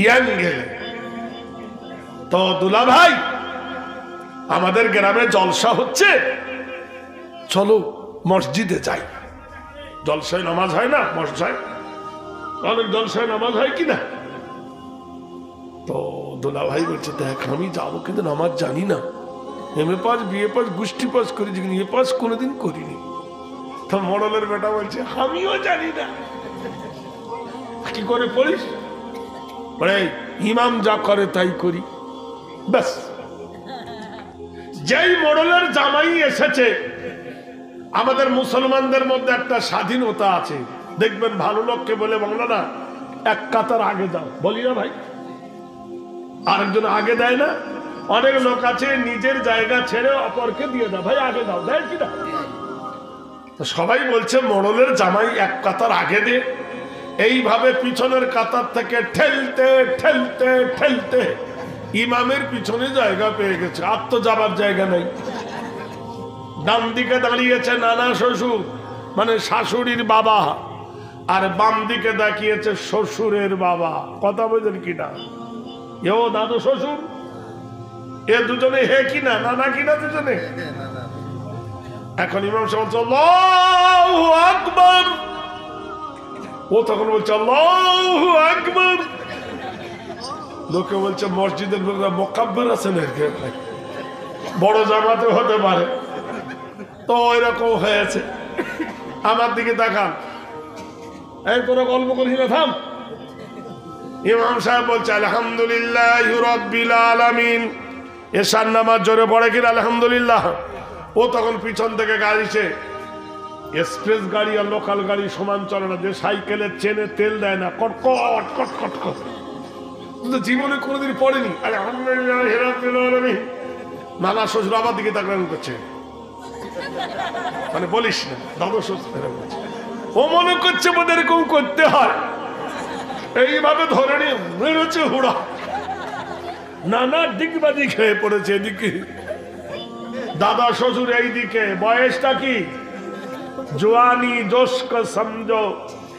Young গেলে তো দুলা ভাই আমাদের গ্রামে জলসা হচ্ছে, চলো মসজিদে যাই। জলসায় নামাজ হয় না? মসজিদ অনেক জলসায় নামাজ হয় কিনা? তো দুলা ভাই বলছে দেখ আমি যাবো কিন্তু নামাজ জানি না, M A pass B A pass গোষ্ঠী পাস করেছি কিন্তু এ পাস কোনোদিন করিনি। তো মডেলের বেটা বলছে আমিও জানি না। কি করে পড়িস? বলে ইমাম যা করে তাই করি। ব্যাস, যেই মডেলের জামাই এসেছে, আমাদের মুসলমানদের মধ্যে একটা স্বাধীনতা আছে, দেখবেন ভালো লোককে বলে বাংলারা এক কাতার আগে যাও, বলি না ভাই? আরেকজন আগে দেয় না? অনেক লোক আছে নিজের জায়গা ছেড়ে অপরকে দিয়ে দেয়, ভাই আগে দাও, দেয় কি না? সবাই বলছে মডেলের জামাই এক কাতার আগে দে। এইভাবে পিছনের কাতার থেকে ঠেলতে ঠেলতে ঠেলতে ইমামের পিছনে জায়গা পেয়ে গেছে, আর তো যাবার জায়গা নেই। ডান দিকে দাঁড়িয়েছে নানা শ্বশুর মানে শাশুড়ির বাবা, আর বাম দিকে দাঁড়িয়েছে শ্বশুরের বাবা। কথা বলছেন কিনা? এও দাদু শ্বশুর, এ দুজনে হে কিনা নানা কিনা দুজনে। এখন ইমাম সাহেব বলছে আল্লাহু আকবার, ও তখন বলছে আল্লাহু আকবার। লোকে বলছে মসজিদের মোকাব্বির আছে না, বড় জামাতে হতে পারে। তো এরকম হয়েছে। আমার দিকে তাকান, এই তোরা গল্প করিস না, থাম। ইমাম সাহেব বলছে আলহামদুলিল্লাহি রাব্বিল আলামিন। এশার নামাজ জোরে পড়ে কিনা আলহামদুলিল্লাহ। ও তখন পিছন থেকে গাড়িছে, এক্সপ্রেস গাড়ি আর লোকাল গাড়ি সমান চলে না, যে সাইকেলের চেনে তেল দেয় না, কটকট কটকট কট। জীবনে কোনোদিন পড়েনি আলহামদুলিল্লাহি রাব্বিল আলামিন। নানা শ্বশুর আমার দিকে তাকান করছে, মানে বলিস না দাদু শ্বশুর। ও মনে করছে বোধ এরকম করতে হয়, এইভাবে ধরে নিয়ে মেরেছে হুড়া। নানা ডিগবাজি খেয়ে পড়েছে এদিকে, দাদা শ্বশুর এইদিকে। বয়সটা কি? জওয়ানি জোশ কা সমঝো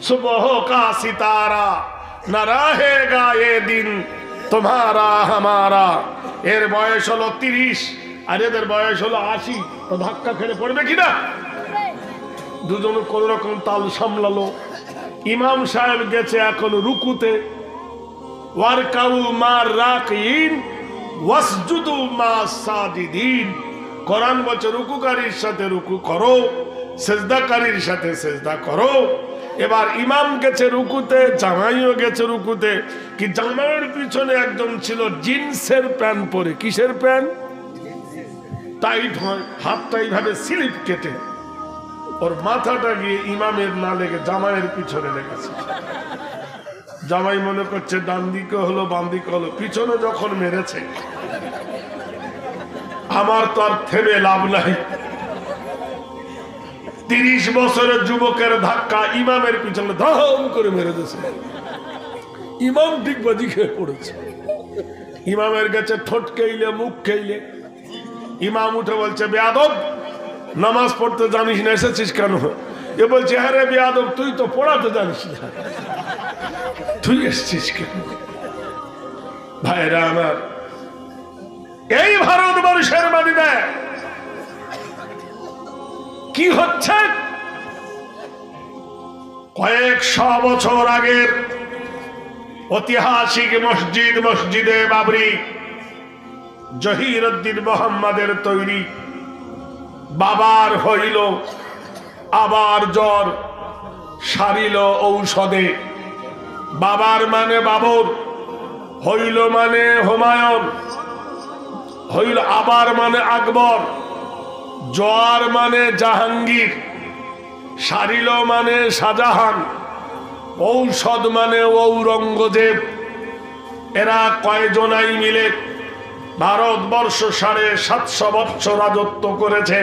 সুবহ কা সিতারা, না রহেগা এ দিন তোমারা হামারা। এর বয়স হলো 30 আর এদের বয়স হলো 80। তো ধাক্কা খেলে পড়বে কিনা? দুজন কোন রকম তাল সামলালো। ইমাম সাহেব গেছে এখন রুকুতে। ওয়ারকাউ মার রাকিন ওয়াসজুদু মাস সাজিদিন। কোরআন বলছে রুকুকারীর সাথে রুকু করো, সেজদাকারীর সাথে সেজদা করো। এবার ইমাম গেছে রুকুতে, জামাইও গেছে রুকুতে। কি জামাইয়ের পিছনে একজন ছিল জিন্সের প্যান্ট পরে। কিসের প্যান্ট? টাইট হয়, হাতটা এইভাবে স্লিপ কেটে ওর মাথাটা গিয়ে ইমামের না লেগে জামাইয়ের পিছনে লেগেছে। জামাই মনে করছে ডান দিকে হলো বাম দিকে হলো, পিছনে যখন মেরেছে আমার তো আর থেমে লাভ নাই। 30 বছরের যুবকের ধাক্কা ইমামের পিছনে ধম করে মেরে দিয়েছে। ইমাম ডিগবাজি খেয়ে পড়েছে। ইমামের কাছে ঠোঁট খেইলে মুখ খেইলে। ইমাম উঠে বলছে বেয়াদব, নামাজ পড়তে জানিস না, এসেছিস কেন? এ বলছে হ্যাঁ রে বেয়াদব, তুই তো পড়াতে জানিস না, তুই এসেছিস কেন? ভাইরা আমার, এই ভারতবর্ষের মাটিতে কি হচ্ছে? কয়েকশো বছর আগের ঐতিহাসিক মসজিদ, মসজিদে বাবরি, জহিরুদ্দিন মোহাম্মদের তৈরি। বাবার হইল আবার জ্বর, সারিল ঔষধে। বাবার মানে বাবর, হইল মানে হুমায়ুন, হইল আবার মানে আকবর, জ্বর মানে জাহাঙ্গীর, সারিল মানে শাহজাহান, ঔষধ মানে ঔরঙ্গজেব। এরা কয়জনাই মিলে ভারতবর্ষ 750 বৎসর রাজত্ব করেছে।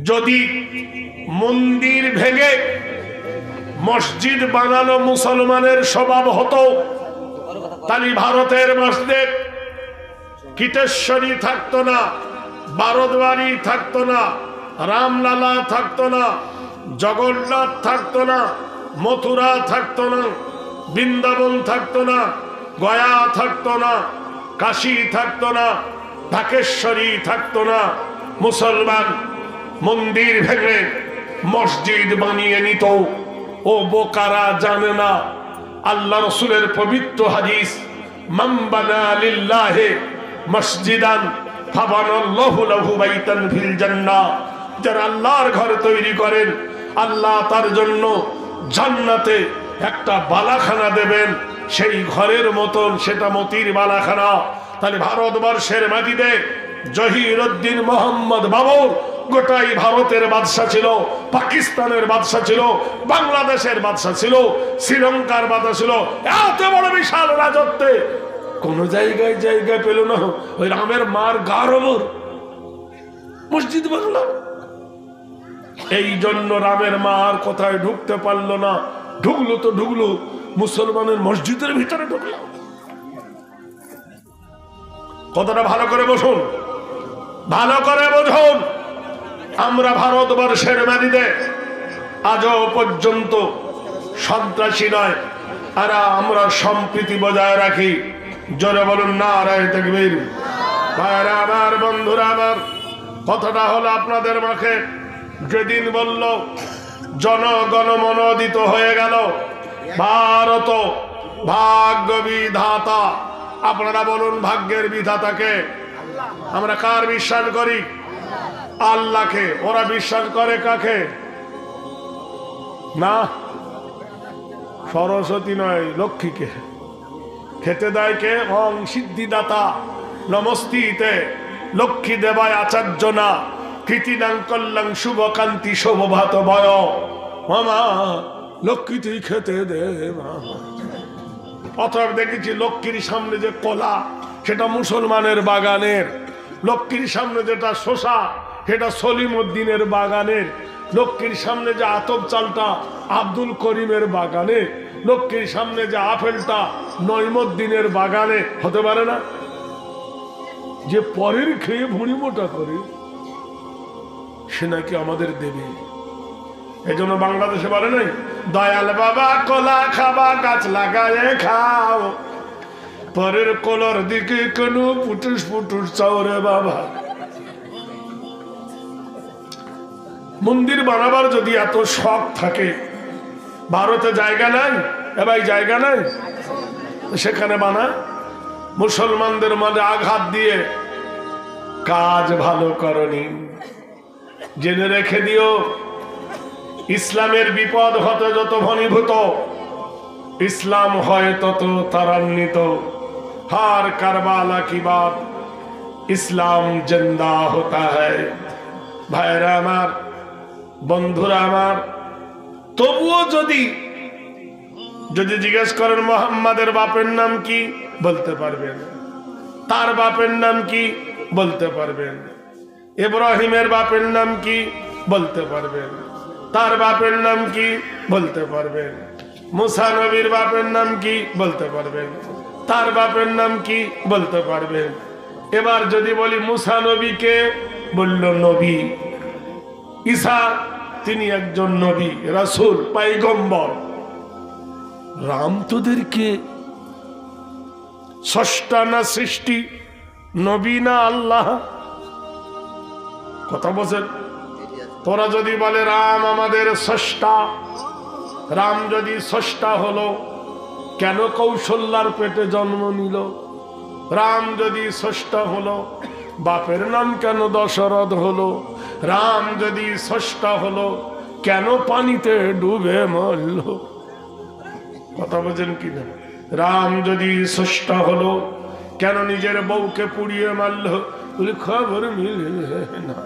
যদি মন্দির ভেঙে মসজিদ বানানো মুসলমানের স্বভাব হতো, তাহলে ভারতের মসজিদ কীটেশ্বরী থাকতো না, বারোদুয়ারি থাকতো না, রামলালা থাকতো না, জগন্নাথ থাকতো না, মথুরা থাকতো না, বৃন্দাবন থাকতো না, গয়া থাকতো না, কাশী থাকতো না, ঢাকেশ্বরী থাকতো না। মুসলমান মন্দির ভেঙে মসজিদ বানিয়ে নিত। ও বোকারা জানে না আল্লাহ রসুলের পবিত্র হাদিস, মান বানা লিল্লাহি মসজিদান ফাবানাল্লাহু লাহু বাইতান ফিল জান্নাহ। যারা আল্লাহর ঘর তৈরি করেন, আল্লাহ তার জন্য জান্নাতে একটা বালাখানা দেবেন, সেই ঘরের মতন সেটা মতির বালাখানা। তাহলে ভারতবর্ষের মাটিতে জহিরুদ্দিন মোহাম্মদ বাবর গোটাই ভারতের বাদশা ছিল, পাকিস্তানের বাদশা ছিল, বাংলাদেশের বাদশা ছিল, শ্রীলঙ্কার বাদশা ছিল। এত বড় বিশাল রাজত্বে কোন জায়গায় জায়গায় পেল না ওই রামের মার গার ওপর মসজিদ বানালাম। এই জন্য রামের মার কোথায় ঢুকতে পারলো না। ঢুকলো তো ঢুকলো মুসলমানের মসজিদের ভিতরে ঢুকলাম। কথাটা ভালো করে বসুন, ভালো করে বুঝুন। আমরা ভারতবর্ষের মাটিতে আজও পর্যন্ত সন্ত্রাসী নয়, আর আমরা সম্প্রীতি বজায় রাখি। জোরে বলুন নারায়ে তাকবীর। ভাইরা আমার, বন্ধুরা আমার, কথাটা হলো আপনাদের মুখে যেদিন বলল জনগণ মনোদিত হয়ে গেল ভারত ভাগ্য বিধাতা। আপনারা বলুন ভাগ্যের বিধাতাকে? আমরা কার বিশ্বাস করি? আল্লাহকে। ওরা বিশ্বাস করে কাকে? না, সরস্বতী নয়, লক্ষ্মীকে। খেতে দেয় কে? ওং সিদ্ধিদাতা নমস্তিতে লক্ষ্মী দেবায় আচার্য না কৃতিনাং কল্যাং শুভকান্তি শোভভাত ভয়। মামা লক্ষ্মী তুই খেতে দে। অথবা দেখেছি লক্ষ্মীর সামনে যে কলা সেটা মুসলমানের বাগানের, লক্ষ্মীর সামনে যেটা শোষা সেটা সলিমউদ্দিনের বাগানের, লক্ষ্মীর সামনে যে আতপ চালটা আব্দুল করিমের বাগানে, লক্ষ্মীর সামনে যে আপেলটা নইমুদ্দিনের বাগানে। হতে পারে না যে পরের খেয়ে ভুঁড়ি মোটা করে সে নাকি আমাদের দেবে। এই জন্য বাংলাদেশে বলে নাই দয়াল বাবা কলা খাবা গাছ লাগায় খাও, পরের কলার দিকে কেন পুটুস পুটুস চাওরে বাবা। মন্দির বানাবার যদি এত শখ থাকে, ভারতে জায়গা নাই? এ ভাই জায়গা নাই? সেখানে বানা। মুসলমানদের মাঝে আঘাত দিয়ে কাজ ভালো করনি। জেনে রেখে দিও, ইসলামের বিপদ হতে যত ঘনীভূত, ইসলাম হয় তত ত্বরান্বিত। হার কারবালা কি বাত, ইসলাম জিন্দা হতা হ্যায়। ভাইরা আমার, বন্ধুরা আমার, তবুও যদি জিজ্ঞেস করেন মুহাম্মাদের বাপের নাম কি, বলতে পারবেন। তার বাপের নাম কি, বলতে পারবেন। ইব্রাহিমের বাপের নাম কি, বলতে পারবেন। তার বাপের নাম কি, বলতে পারবেন। মুসা নবীর বাপের নাম কি, বলতে পারবেন। তার বাপের নাম কি, বলতে পারবেন। এবার যদি বলি মুসা নবীকে, বলল নবী। ঈসা তিনি একজন নবী, রাসূল, পয়গম্বর। রাম তোদেরকে স্রষ্টা না সৃষ্টি, নবী না আল্লাহ? কথা বলছেন? তোরা যদি বলে রাম আমাদের স্রষ্টা, রাম যদি স্রষ্টা হলো কেন কৌশল্যার পেটে জন্ম নিল? রাম যদি স্রষ্টা হলো বাপের নাম কেন দশরথ হলো? রাম যদি স্রষ্টা হলো কেন পানিতে ডুবে মরল? কথা বোঝেন কিনা? রাম যদি স্রষ্টা হলো কেন নিজের বউকে পুড়িয়ে মারল? খবর মিলে না।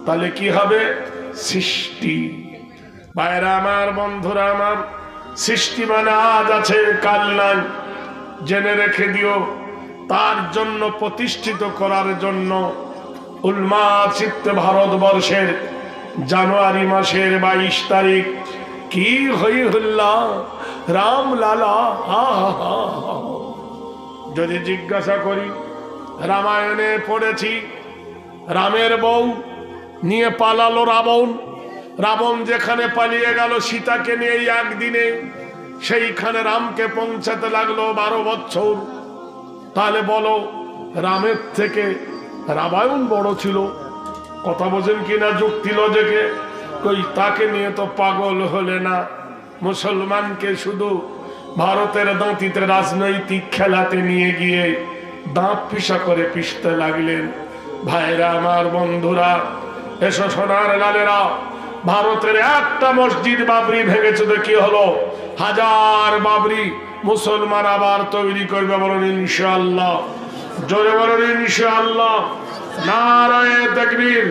তাহলে কি হবে? সৃষ্টি। ভাইরা আমার, বন্ধুরা আমার, সৃষ্টি মানে আজ আছে কাল নাই। জেনে রেখে দিও, তার জন্য প্রতিষ্ঠিত করার জন্য উলমা চিত্তে ভারতবর্ষের জানুয়ারি মাসের 22 তারিখ কি হই হল্লা রাম লালা। যদি জিজ্ঞাসা করি, রামায়ণে পড়েছি রামের বউ নিয়ে পালালো রাবণ। রাবণ যেখানে পালিয়ে গেল সীতাকে নিয়ে একদিনে, সেইখানে রামকে পৌঁছাতে লাগলো 12 বছর। তাহলে বলো রামের থেকে রামায়ণ বড় ছিল? কথা বোঝেন কিনা যুক্তি লজেকে? কই তাকে নিয়ে তো পাগল হলে না। মুসলমানকে শুধু ভারতের দাঁতিতে রাজনৈতিক খেলাতে নিয়ে গিয়ে দাঁত পিসা করে পিষতে লাগলেন। ভাইরা আমার, বন্ধুরা, এসো সোনার লালেরা, ভারতের একটা মসজিদ বাবরি ভেঙেছে তো কি হলো? 1000 বাবরি মুসলমান আবার তৈরি করবে। বলুন ইনশাআল্লাহ, জোরে বলুন ইনশাআল্লাহ, নারায়ে তাকবীর।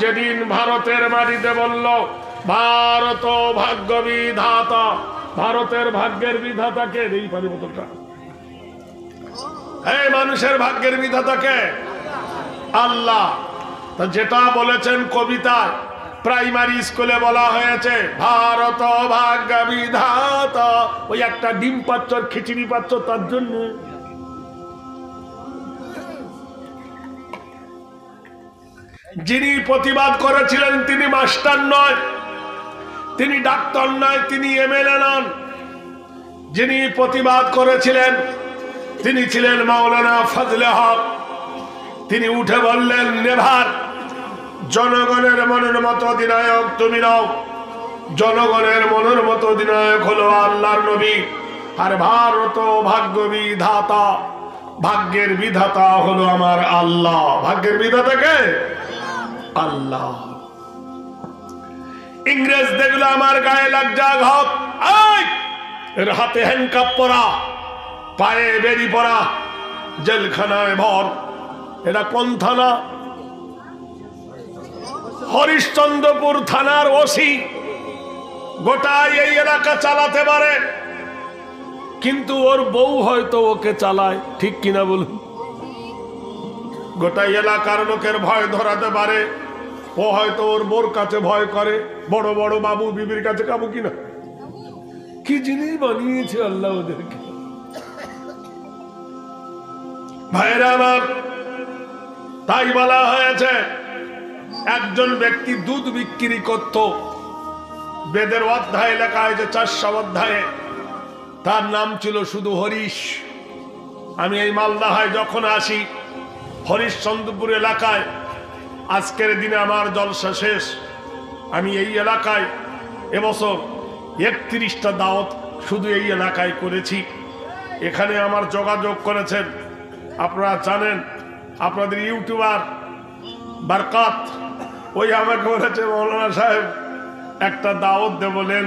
যেদিন ভারতের মাটিতে বলল ভারত ভাগ্য বিধাতা, ভারতের ভাগ্যের বিধাতাকে, এই পরিবর্তনটা, এই মানুষের ভাগ্যের বিধাতাকে আল্লাহ। তা যেটা বলেছেন কবিতায়, প্রাইমারি স্কুলে বলা হয়েছে ভারত ভাগ্য বিধাতা, ওই একটা ডিম পাচ্ছ খিচুড়ি পাচ্ছ তার জন্য। যিনি প্রতিবাদ করেছিলেন তিনি মাস্টার নয়, তিনি ডাক্তার নয়, তিনি এমএলএ নন। যিনি প্রতিবাদ করেছিলেন তিনি ছিলেন মাওলানা ফজলে হক। তিনি উঠে বললেন, নেভার, জনগণের মনের মতো অধিনায়ক তুমি নাও, জনগণের মনের মতো অধিনায়ক হলো আল্লাহর নবী। আর ভারত ভাগ্য বিধাতা, ভাগ্যের বিধাতা হলো আমার আল্লাহ। ভাগ্যের বিধাতা কে? আল্লাহ। ইংরেজ দেখলো আমার গায়ে লাগ যা ঘাত, এর হাতে হ্যান্ডকাপ পরা, পায়ে বেরি পরা, জেলখানায় ভর। এটা কোন থানা? হরিশ্চন্দ্রপুর থানার ওসি। গোটাই এই এলাকা চালাতে পারে, কিন্তু ওর বউ হয়তো ওকে চালায়, ঠিক কিনা বলুন? গোটাই এলাকার লোকের ভয় ধরাতে পারে, ও হয়তো ওর বোর কাছে ভয় করে, বড় বড় বাবু বিবির কাছে কাবু কিনা। কি জিনিস বানিয়েছে আল্লাহ ওদেরকে। ভাইরা আমার, তাই বলা হয়েছে একজন ব্যক্তি দুধ বিক্রি করত। বেদের অধ্যায় লেখা হয়েছে 400 অধ্যায়ে। তার নাম ছিল শুধু হরিশ। আমি এই মালদাহায় যখন আসি, হরিশ্চন্দ্রপুর এলাকায় আজকের দিনে আমার জলসা শেষ। আমি এই এলাকায় এবছর 31টা দাওয়াত শুধু এই এলাকায় করেছি। এখানে আমার যোগাযোগ করেছেন, আপনারা জানেন, আপনাদের ইউটিউবার বরকত, ওই আমাকে বলেছে মৌলানা সাহেব একটা দাওয়াত দে, বলেন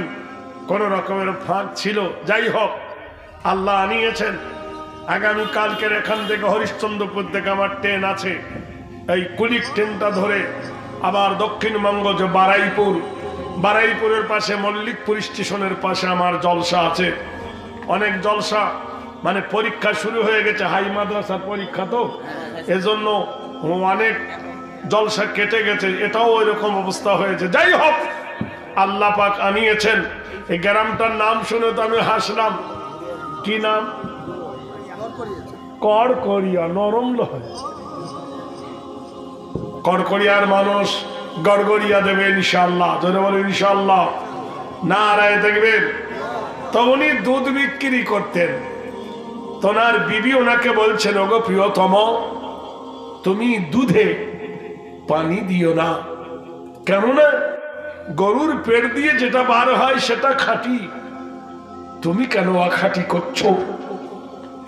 কোন রকমের ফাঁক ছিল। যাই হোক, আল্লাহ আনিয়েছেন। আগামী কালকের এখান থেকে হরিশ্চন্দ্রপুর থেকে আমার ট্রেন আছে। এই কুলিক ট্রেনটা ধরে আবার দক্ষিণবঙ্গ যে বারাইপুরের পাশে মল্লিকপুর স্টেশনের পাশে আমার জলসা আছে। অনেক জলসা, মানে পরীক্ষা শুরু হয়ে গেছে, হাই মাদ্রাসার পরীক্ষা, তো এজন্য অনেক জলসা কেটে গেছে। এটাও ওই রকম অবস্থা হয়েছে। যাই হোক, আল্লাহ পাক আনিয়েছেন। এই গ্রামটার নাম শুনে তো আমি হাসলাম। কি নাম? কড়কড়িয়া। নরম লয়, কড়কড়িয়ার মানুষ গড়গড়িয়া দেবে ইনশাআল্লাহ। যদি বলে ইনশাআল্লাহ, নারায়ে তাকবীর। তো উনি দুধ বিক্রি করতেন। তোনার বিবি ওনাকে বলছেন, ওগো প্রিয়তম, তুমি দুধে পানি দিও না, কেননা গরুর পেট দিয়ে যেটা বার হয় সেটা খাঁটি, তুমি কেন আখাঁটি করছো?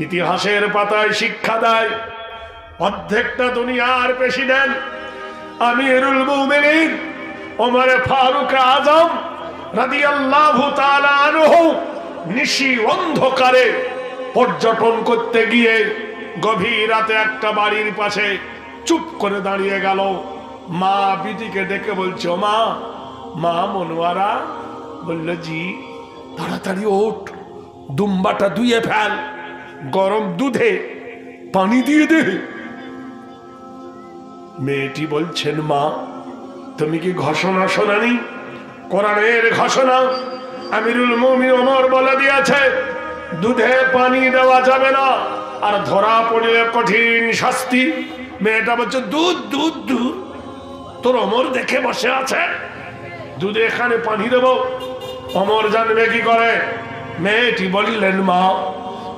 ইতিহাসের পাতায় শিক্ষা দেয়, অর্ধেকটা দুনিয়ার প্রেসিডেন্ট আমিরুল মুমিনিন ওমর ফারুক আজম রাদিয়াল্লাহু তাআলা আনহু নিশি অন্ধকারে পর্যটন করতে গিয়ে গভীর রাতে একটা বাড়ির পাশে চুপ করে দাঁড়িয়ে গেল। মা বিটিকে ডেকে বলছে, ও মা, মা মনোয়ারা। বলল, জি। তাড়াতাড়ি ওঠ, দুম্বাটা ধুয়ে ফেল, গরম দুধে পানি দিয়ে দে। মেয়েটি বলছেন, মা তুমি কি ঘোষণা শোনানি? কোরআনের ঘোষণা আমিরুল মুমিনিন ওমর বলে দিয়েছে, দুধে পানি দেওয়া যাবে না, আর ধরা পড়লে কঠিন শাস্তি। মেয়েটা বলছে, দুধ দুধ দুধ, তোর ওমর দেখে বসে আছে, দুধে এখানে পানি দেবো? ওমর জানবে কি করে? মেয়েটি বললেন, মা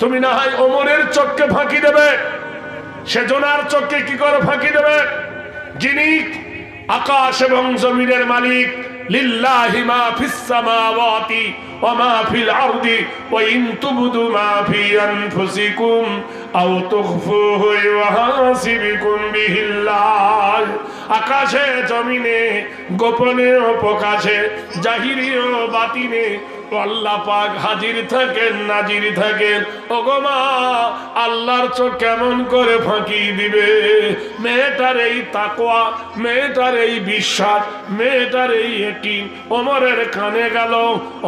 তুমি না হয় ওমরের চোখকে ফাঁকি দেবে, সেজনার চোখকে কি করে ফাঁকি দেবে? যিনি আকাশ এবং জমিনের মালিক, লিল্লাহি মা ফিস সামাওয়াতি ওয়া মা ফিল আরদি ওয়া ইন তুবদু মা ফি আনফুসিকুম আও তুখফুহু ইউহাসিবকুম বিহিল্লাহ। আকাশে জমিনে, গোপনে ও প্রকাশে, জাহিরি ও বাতিনে আল্লাহ পাক হাজির থাকেন, নাজির থাকেন। ওগো মা, আল্লাহর চোখ কেমন করে ফাঁকি দিবে? মেয়েটার এই তাকওয়া, মেয়েটার এই বিশ্বাস, মেয়েটার এই ইয়াকিন ওমরের কানে গেল।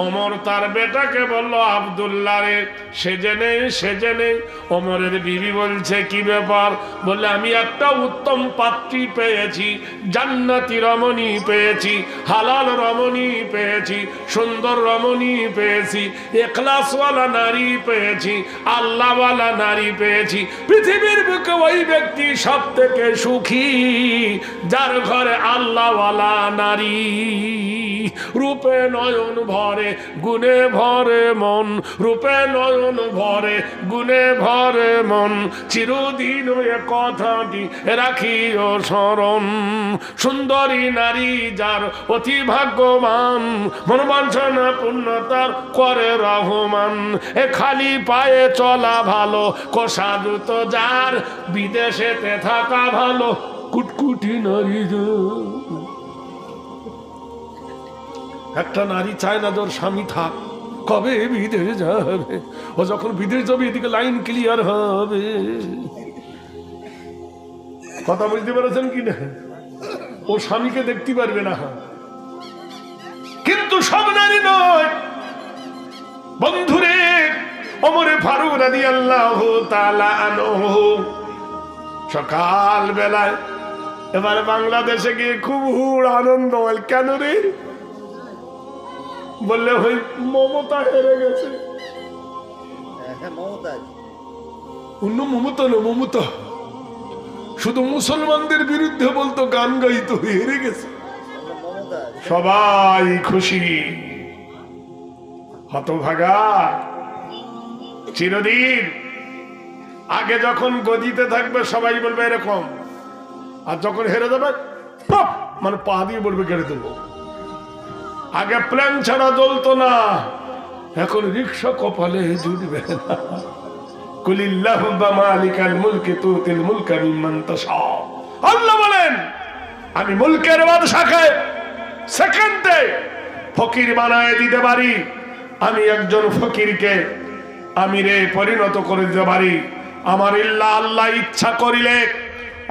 ওমর তার বেটাকে বলল, আব্দুল্লাহ রে, সেজে নে। ওমরের বিবি বলছে, কি ব্যাপার? বললে, আমি একটা উত্তম পাত্রী পেয়েছি, জান্নাতি রমণী পেয়েছি, হালাল রমণী পেয়েছি, সুন্দর রমণী পেয়েছি, ইখলাসওয়ালা নারী পেয়েছি, আল্লাহওয়ালা নারী পেয়েছি। পৃথিবীর বুকে ওই ব্যক্তি সব থেকে সুখী যার ঘরে আল্লাহওয়ালা নারী। রূপে নয়ন ভরে, গুণে ভরে মন, রূপে নয়ন ভরে, গুণে ভরে মন, চিরদিন ওই কথাটি রাখিও স্মরণ। সুন্দরী নারী যার অতি ভাগ্যবান, মনোবাঞ্ছনা পূর্ণতার করে রহমান। এ খালি পায়ে চলা ভালো, কোষা জুতো যার, বিদেশেতে থাকা ভালো, কুটকুটি নারী। একটা নারী চায় না তোর স্বামী থাক, কবে বিদেশ যাবে। ও যখন বিদেশ যাবে এদিকে লাইন ক্লিয়ার হবে। কথা বুঝতে পেরেছেন কি না? ও স্বামীকে দেখতে পারবে না। কিন্তু সব নারী নয় বন্ধুরে। ওমরে ফারুক রাদিয়াল্লাহু তাআলা আনহু সকাল বেলায় এবারে বাংলাদেশে গিয়ে খুব আনন্দ হয়। কেন রে? বললে ওই মমতা হেরে গেছে। অন্য মমতা না, মমতা শুধু মুসলমানদের বিরুদ্ধে বলতো, গান গাইতো, হেরে গেছে। সবাই খুশি। হতভাগা চিরদিন আগে যখন গদিতে থাকবে সবাই বলবে এরকম, আর যখন হেরে যাবে মানে পা দিয়ে বলবে কেড়ে দেবো। আগে প্ল্যান ছাড়া জ্বলতো না, এখন রিক্সা কপালে জুটবে না। কুলিল্লাহুম্মা মালিকাল মুলকি তুতিল মুলকা মিম্মান তাশা। আল্লাহ বলেন, আমি মুলকের বাদশাকে সেকেন্ডে ফকির বানায় দিতে পারি। আমি একজন ফকিরকে আমিরে পরিণত করে দিতে পারি। আমার আল্লাহ ইচ্ছা করিলে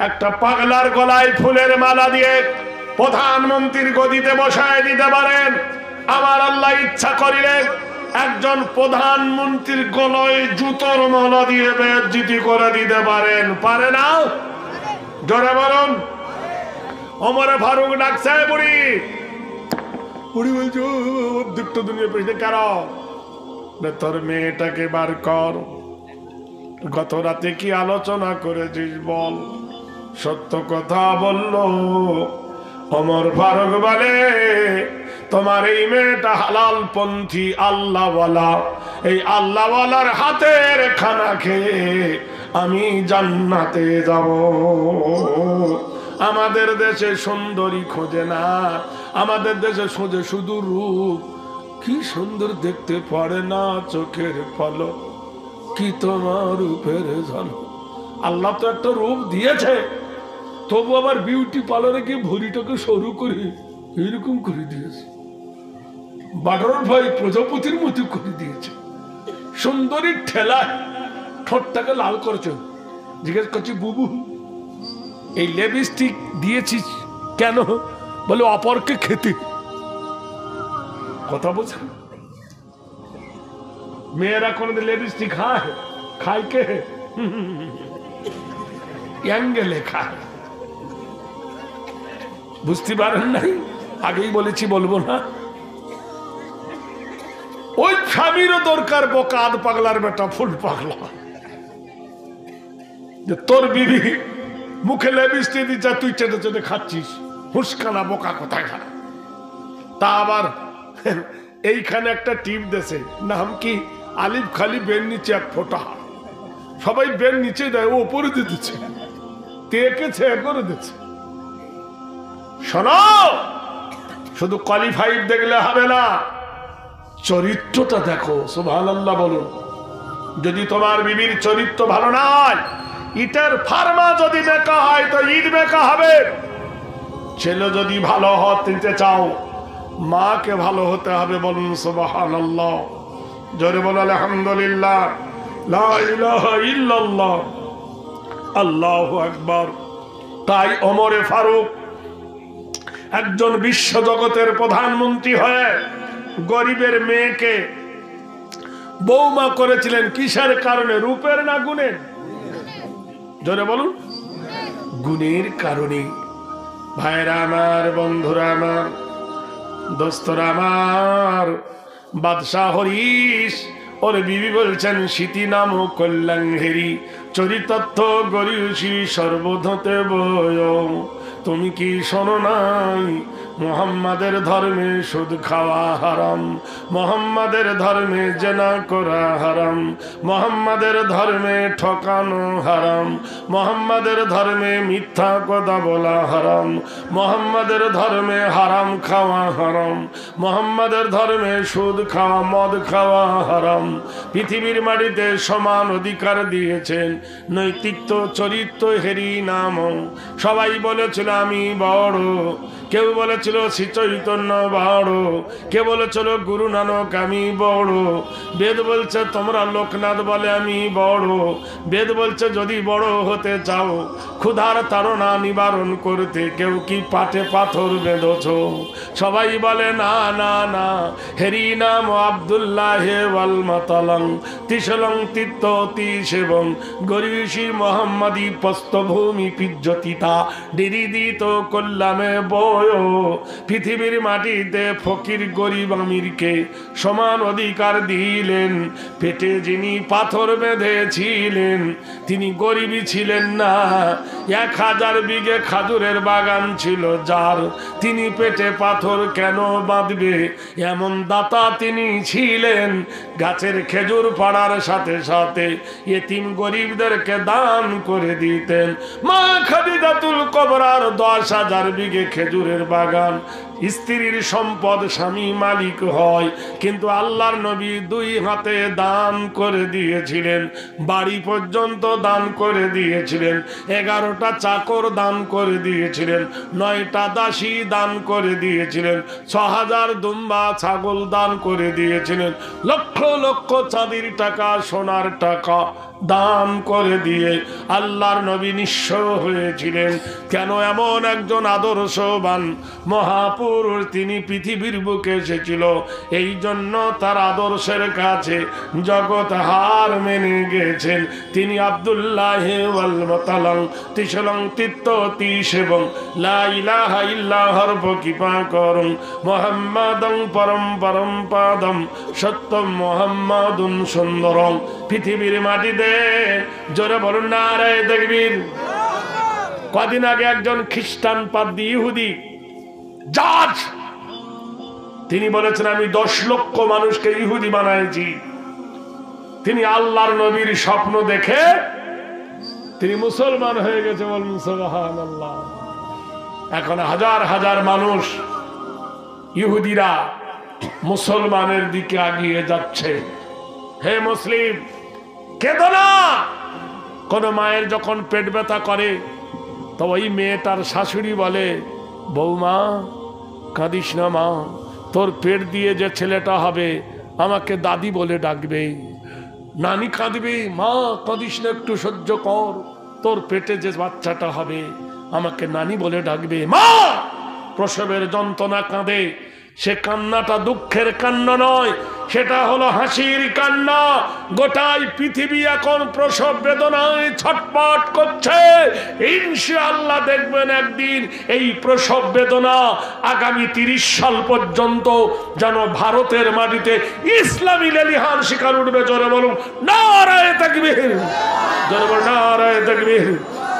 একটা পাগলার গলায় ফুলের মালা দিয়ে প্রধানমন্ত্রীর গদিতে বসায় দিতে পারেন। আমার আল্লাহ ইচ্ছা করিলে একজন প্রধানমন্ত্রীর গলায় জুতোর মালা দিয়ে বেজ্জিতি করে দিতে পারেন। পারে না? জোরে বলুন। ওমরে ফারুক ডাকছে, বুড়ি বুড়ি বলছো অর্ধেকটা দুনিয়া পেয়েছে কেন? তোর মেয়েটাকে বার কর। গত রাতে কি আলোচনা করেছিস বল। সত্য কথা বলল ওমর ফারুক বলে, তোমার এই মেয়েটা হালাল পন্থী, আল্লাহওয়ালা। এই আল্লাহওয়ালার হাতের খানা খেয়ে আমি জান্নাতে যাব। আমাদের দেশে সুন্দরী খোঁজে না, আমাদের দেশে খোঁজে শুধু রূপ। কি সুন্দর দেখতে পারে না চোখের পলক, কি তোমার রূপের ঝলক। আল্লাহ তো একটা রূপ দিয়েছে, তবু আবার বিউটি পার্লারে গিয়ে ভরিটাকে সরু করে এরকম করে দিয়েছে। বাটরফ্লাই প্রজাপতির মতো করে দিয়েছে। সুন্দরীর ঠেলায় ঠোঁটটাকে লাল করছে। জিজ্ঞেস করছি, বুবু এই লিপস্টিক দিয়েছিস কেন? বলে অপরকে খেতে। কথা বলছেন? মেয়েরা কোনদিন লিপস্টিক খায়? খায় কে? অ্যাঙ্গেলে খায়। বুঝতে পারেন নাই? আগেই বলেছি, বলবো না। ওই স্বামীরও দরকার বোকা, আধ পাগলার বেটা ফুল পাগলা। যে তোর বিবি মুখে লিপস্টিক দিচ্ছে, তুই চেটে চেটে খাচ্ছিস। হুসকানা বোকা কোথায় খা। তা আবার এইখানে একটা টিপ দেছে, নাম কি? আলিফ খালি বের নিচে এক ফোঁটা, সবাই বের নিচে দেয়, ও উপরে দিতেছে, তেকেছে করে দিচ্ছে। শোনো, শুধু কোয়ালিফাইড দেখলে হবে না, চরিত্রটা দেখো। সুবহানাল্লাহ বলুন। যদি তোমার বিবির চরিত্র ভালো নয়, ইটের ফার্মা যদি বেকা হয় তো ইট বেকা হবে। ছেলে যদি ভালো হতে চাও, মাকে ভালো হতে হবে। বলুন সুবহানাল্লাহ, জোরে বলো আলহামদুলিল্লাহ, লা ইলাহা ইল্লাল্লাহ, আল্লাহু আকবার। তাই ওমরে ফারুক একজন বিশ্ব জগতের প্রধানমন্ত্রী হয়ে গরিবের মেয়েকে বৌমা করেছিলেন। কিসের কারণে? রূপের না গুণের? জোরে বলুন। গুণের কারণে। ভাইরা আমার, বন্ধুরা আমার, দোস্তরা আমার, বাদশাহ হরিশ ওর বিবি বলছেন, সীতি নাম কল্যাণহেরি চরিতার্থ গরিয়সী সর্বধতে বয়। তুমি কি শোনো নাই মুহাম্মাদের ধর্মে সুদ খাওয়া হারাম, মুহাম্মাদের ধর্মে জেনা করা হারাম, মুহাম্মাদের ধর্মে ঠকানো হারাম, মুহাম্মাদের ধর্মে মিথ্যা কথা বলা হারাম, মুহাম্মাদের ধর্মে হারাম খাওয়া হারাম, মুহাম্মাদের ধর্মে সুদ খাওয়া মদ খাওয়া হারাম। পৃথিবীর মাটিতে সমান অধিকার দিয়েছেন নৈতিক চরিত্র হেরি নাম। সবাই বলেছিল আমি বড়, কেউ বলেছিল শ্রী চৈতন্য বড়, কেউ বলেছিল গুরু নানক আমি বড়। বেদ বলছে, তোমরা লোকনাথ বলে আমি বড়। বেদ বলছে যদি বড় হতে চাও, ক্ষুধার তাড়না নিবারণ করতে কেউ কি পাটে পাথর বেঁধেছ? সবাই বলে না না না, হেরি নাম আব্দুল্লাহ ওয়াল মাতালং তিসলং তিত্ত তিসেবং গরিষি মোহাম্মদী পস্তভূমি পিজ্জতিতা ডিরিদিত কল্যামে বয়। পৃথিবীর মাটিতে ফকির গরিব আমিরকে সমান অধিকার দিলেন। পেটে যিনি পাথর বেঁধেছিলেন তিনি গরিবই ছিলেন না। 1000 বিঘে খাজুরের বাগান ছিল যার, তিনি পেটে পাথর কেন বাঁধবে? এমন দাতা তিনি ছিলেন। গাছের খেজুর পাড়ার সাথে সাথে এতিম গরিবদেরকে দান করে দিতেন। মা খাদিজাতুল কুবরার 10,000 বিঘে খেজুরের বাগান, স্ত্রীর সম্পদ স্বামী মালিক হয়, কিন্তু আল্লাহর নবী 2 হাতে দান করে দিয়েছিলেন। বাড়ি পর্যন্ত দান করে দিয়েছিলেন, 11টা চাকর দান করে দিয়েছিলেন, 9টা দাসী দান করে দিয়েছিলেন, 6000 দুম্বা ছাগল দান করে দিয়েছিলেন, লক্ষ লক্ষ চাঁদির টাকা সোনার টাকা দান করে দিয়ে আল্লাহর নবী নিঃস্ব হয়েছিলেন। কেন? এমন একজন আদর্শবান মহাপুরুষ তিনি পৃথিবীর বুকে এসেছিল। এই জন্য তার আদর্শের কাছে জগৎ হার মেনে গেছেন। তিনি আব্দুল্লাহ ওয়াল মাতালং তিসলং তিত্ত তিসেবং লা ইলাহা ইল্লাহর কৃপা করুন মুহাম্মাদং পরম পরম পাদম সত্যম মুহাম্মাদুন সুন্দরম। পৃথিবীর মাটিতে জোরে বলুন নারায়ে তাকবীর। কদিন আগে একজন খ্রিস্টান পাদ্রী ইহুদি জাজ, তিনি বলেছেন আমি 10 লক্ষ মানুষকে ইহুদি বানাইছি। তিনি আল্লাহর নবীর স্বপ্ন দেখে তিনি মুসলমান হয়ে গেছে। বলুন সুবহানাল্লাহ। এখন হাজার হাজার মানুষ ইহুদিরা মুসলমানের দিকে এগিয়ে যাচ্ছে। হে মুসলিম, কেঁদো না। কোন মায়ের যখন পেট ব্যথা করে তো ওই মেয়েটার শাশুড়ি বলে, বৌমা কাঁদিস না মা, তোর পেট দিয়ে যে ছেলেটা হবে আমাকে দাদি বলে ডাকবে। নানি কাঁদবে, মা কাঁদিস না, একটু সহ্য কর, তোর পেটে যে বাচ্চাটা হবে আমাকে নানি বলে ডাকবে। মা প্রসবের যন্ত্রণা কাঁদে, সে কান্নাটা দুঃখের কান্না নয়, সেটা হলো হাসির কান্না। গোটাই পৃথিবী এখন প্রসব বেদনায় ছটপট করছে। ইনশাআল্লাহ দেখবেন একদিন এই প্রসব বেদনা আগামী 30 সাল পর্যন্ত যেন ভারতের মাটিতে ইসলামী লেলিহান শিকার উঠবে। জোরে বলুন নারায়ে তাকবীর, জোরে বলুন নারায়ে তাকবীর।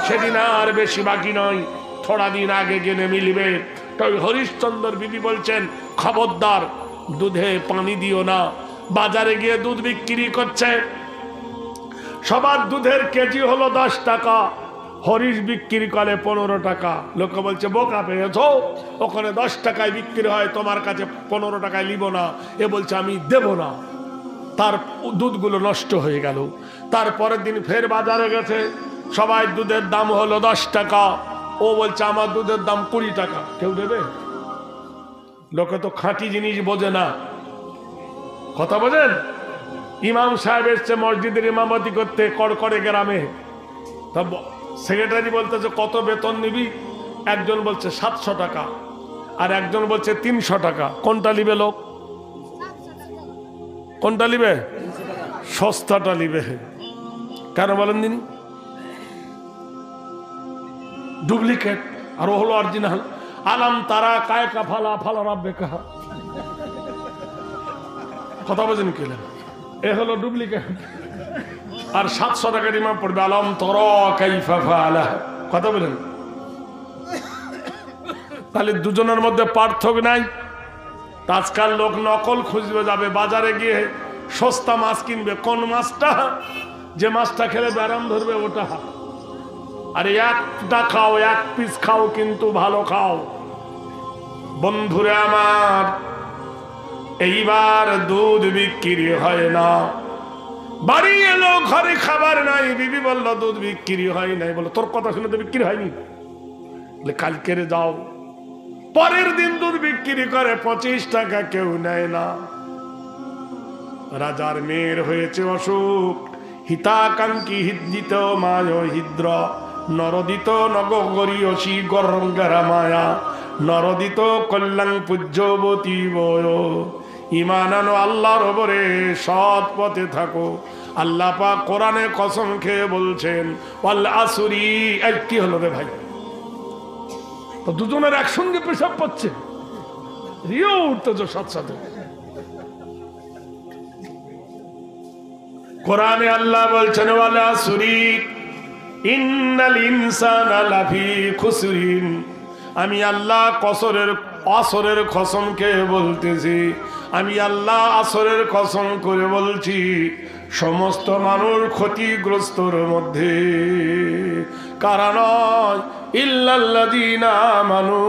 সেদিন আর বেশি বাকি নয়, থোড়া দিন আগে গেলে মিলবে। তাই হরিশ্চন্দ্র বিবি বলছেন, খবরদার দুধে পানি দিও না। বাজারে গিয়ে দুধ বিক্রি করছে, সবার দুধের কেজি হলো 10 টাকা, হরিশ বিক্রি করে 15 টাকা। লোকে বলছে বোকা পেয়েছো, ওখানে 10 টাকায় বিক্রি হয়, তোমার কাছে 15 টাকায় নিব না। এ বলছে আমি দেব না। তার দুধগুলো নষ্ট হয়ে গেল। তারপরের দিন ফের বাজারে গেছে, সবাই দুধের দাম হলো 10 টাকা। ও বলছে আমার দুধের দাম 20 টাকা। কেউ দেবে? লোকে তো খাঁটি জিনিস বোঝে না। কথা বোঝেন? ইমাম সাহেব এসছে মসজিদের ইমামতি করতে কড়কড়ে গ্রামে। তা সেক্রেটারি বলতেছে কত বেতন নিবি? একজন বলছে 700 টাকা, আর একজন বলছে 300 টাকা। কোনটা নিবে লোক? কোনটা নিবে? সস্তাটা নিবে। কেন বলেন দিন? ডুপ্লিকেট আর ও হলো অরিজিনাল। আলাম তারা কায়কা ফালা ফালা রাব্বে কাহা। কথা বোঝেন কি? এ হলো ডুপ্লিকেট। আর 700 টাকার ইমাম পড়বে আলাম তারা কাইফা ফাআলা। কথা বলেন? তাহলে দুজনের মধ্যে পার্থক্য নাই। আজকাল লোক নকল খুঁজবে, যাবে বাজারে গিয়ে সস্তা মাছ কিনবে। কোন মাছটা? যে মাছটা খেলে ব্যারাম ধরবে ওটা। আরে একটা খাও, 1 পিস খাও, কিন্তু ভালো খাও। বন্ধুরে আমার, এইবার দুধ বিক্রি হয় না। বাড়ি এলো, ঘরে খাবার নাই। বিবি বলল দুধ বিক্রি হয় নাই। বলো তোর কথা শুনে তো বিক্রি হয়নি। বলে কালকে যাও। পরের দিন দুধ বিক্রি করে 25 টাকা, কেউ নেয় না। রাজার মেয়ের হয়েছে অসুখ। হিতাকাঙ্ক্ষী হিদ্দিত মায় হিদ্র নরদিত নগরীয়সী গরঙ্গারা মায়া নরদিত কল্যাণ পূজ্যবতী বয়। ঈমান আনো আল্লাহর ওপরে, সৎ পথে থাকো। আল্লাহ পাক কোরআনে কসম খেয়ে বলছেন ওয়াল আসরি। কি হলো রে ভাই? তো দুজনের একসঙ্গে পেশাব পাচ্ছে, রিও উঠতেছ সাথে সাথে। কোরআনে আল্লাহ বলছেন ওয়াল আসরি ইন্নাল ইনসানা লাফি খুসরিন। আমি আল্লাহ আসরের কসম খেয়ে বলতেছি, আমি আল্লাহ আসরের কসম করে বলছি, সমস্ত মানুষ ক্ষতিগ্রস্তর মধ্যে। কারণ ইল্লাল্লাযীনা আমানু,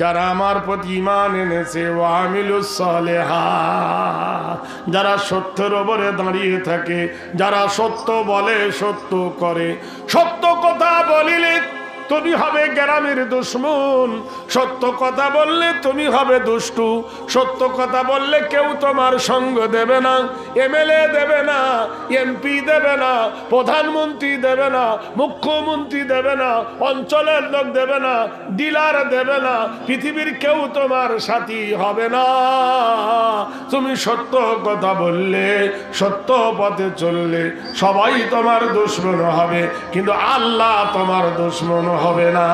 যারা আমার প্রতি ঈমান এনেছে, ওয়া আমিলুস সালিহাত, যারা সত্যের উপরে দাঁড়িয়ে থাকে, যারা সত্য বলে, সত্য করে। সত্য কথা বলিলে তুমি হবে গ্রামের দুশমন, সত্য কথা বললে তুমি হবে দুষ্টু, সত্য কথা বললে কেউ তোমার সঙ্গ দেবে না, এমএলএ দেবে না, এমপি দেবে না, প্রধানমন্ত্রী দেবে না, মুখ্যমন্ত্রী দেবে না, অঞ্চলের লোক দেবে না, ডিলার দেবে না, পৃথিবীর কেউ তোমার সাথী হবে না। তুমি সত্য কথা বললে, সত্য পথে চললে সবাই তোমার দুশমন হবে, কিন্তু আল্লাহ তোমার দুশমন হবে না।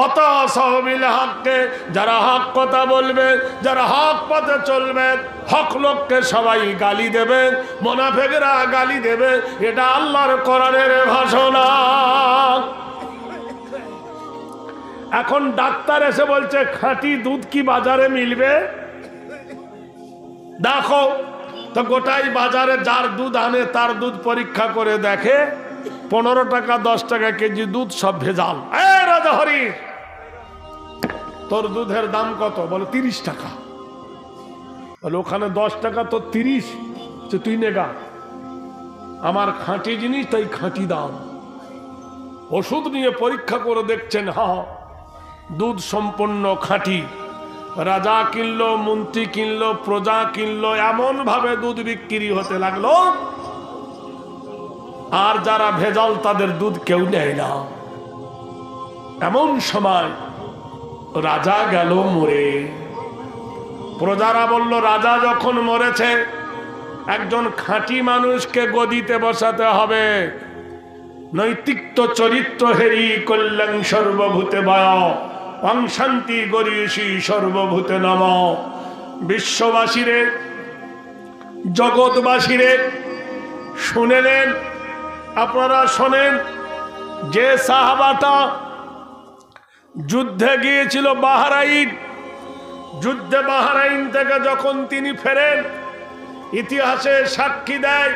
অতাসাবিল হককে, যারা হক কথা বলবে, যারা হক পথে চলবে, হক লোককে সবাই গালি দেবে, মুনাফিকরা গালি দেবে। এটা আল্লাহর কোরআনের ঘোষণা। এখন ডাক্তার এসে বলছে খাঁটি দুধ কি বাজারে মিলবে? দেখো তো, গোটাই বাজারে যার দুধ আনে তার দুধ পরীক্ষা করে দেখে 15 টাকা 10 টাকা কেজি দুধ সব ভেজাল। রাজা হরি, তোর দুধের দাম কত? বলে 30 টাকা। বলে ওখানে 10 টাকা, তো 30, তুই নেগা। আমার খাঁটি জিনিস, তাই খাঁটি দাম। ওষুধ নিয়ে পরীক্ষা করে দেখছেন, হ্যাঁ দুধ সম্পূর্ণ খাঁটি। রাজা কিনলো, মন্ত্রী কিনলো, প্রজা কিনলো, এমন ভাবে দুধ বিক্রি হতে লাগলো, আর যারা ভেজাল তাদের দুধ কেউ নেয় না। এমন সময় রাজা গেল মরে। প্রজারা বলল রাজা যখন মরেছে, একজন খাঁটি মানুষকে গদিতে বসাতে হবে। নৈতিক চরিত্র হেরি কল্যাণ সর্বভূতে ভয় শান্তি গরিষি সর্বভূতে নম। বিশ্ববাসীরে, জগৎবাসীরে শুনেলেন, আপনারা শোনেন, যে সাহাবাটা যুদ্ধে গিয়েছিল বাহরাইন, যুদ্ধে বাহরাইন থেকে যখন তিনি ফেরেন, ইতিহাসে সাক্ষী দেয়